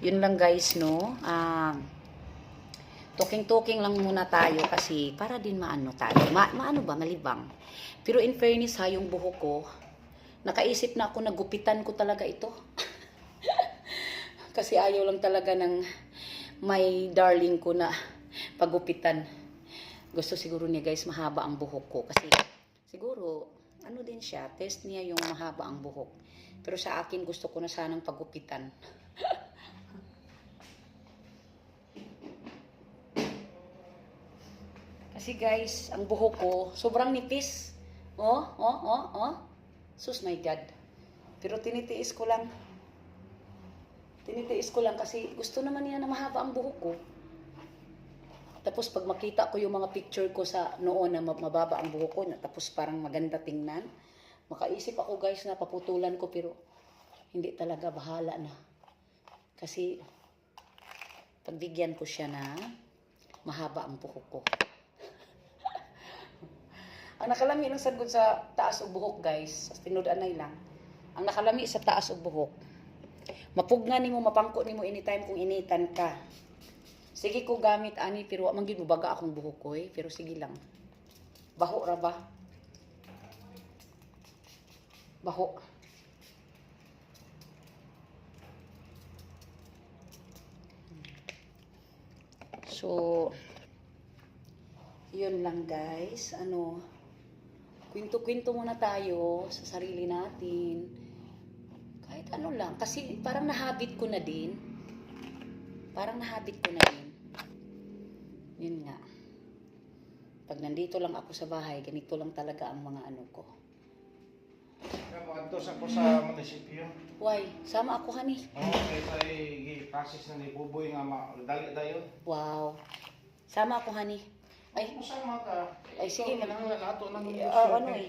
Yun lang guys, no? Talking lang muna tayo kasi para din maano tayo. Maano ba? Malibang. Pero in fairness ha, yung buhok ko, nakaisip na ako na gupitan ko talaga ito. Kasi ayaw lang talaga ng may darling ko na pagupitan. Gusto siguro niya guys mahaba ang buhok ko. Kasi siguro, ano din siya, test niya yung mahaba ang buhok. Pero sa akin gusto ko na sanang pagupitan. Kasi guys, ang buhok ko, sobrang nipis. Oh. Sus, my God. Pero tinitiis ko lang. Tinitiis ko lang kasi gusto naman niya na mahaba ang buhok ko. Tapos pag makita ko yung mga picture ko sa noon na mababa ang buhok ko, tapos parang maganda tingnan, makaisip ako guys na paputulan ko pero hindi talaga, bahala na. Kasi pagbigyan ko siya na mahaba ang buhok ko. Ang nakalami ng sagod sa taas o buhok guys, sa tinud-anay lang. Ang nakalami sa taas o buhok, mapugna nimo, mapangko nimo anytime kung initan ka. Sige ko gamit ani pero wa man gyud baga akong buhok ko pero sige lang. Baho ra ba? Baho. So yun lang guys, kwento-kwento muna tayo sa sarili natin. Kahit ano lang, kasi parang nahabit ko na din. Yun nga. Pag nandito lang ako sa bahay, ganito lang talaga ang mga ano ko. Atos ako sa munisipyo. Why? Sama ako, honey. Kaya i-process na ni Buboy nga dali dayon. Wow. Sama ako, honey. Ay, Masama ka. Ay, sige. Nato nang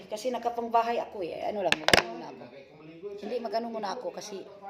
Kasi nakapangbahay ako Ano lang, magano muna ako. Hindi, magano muna ako kasi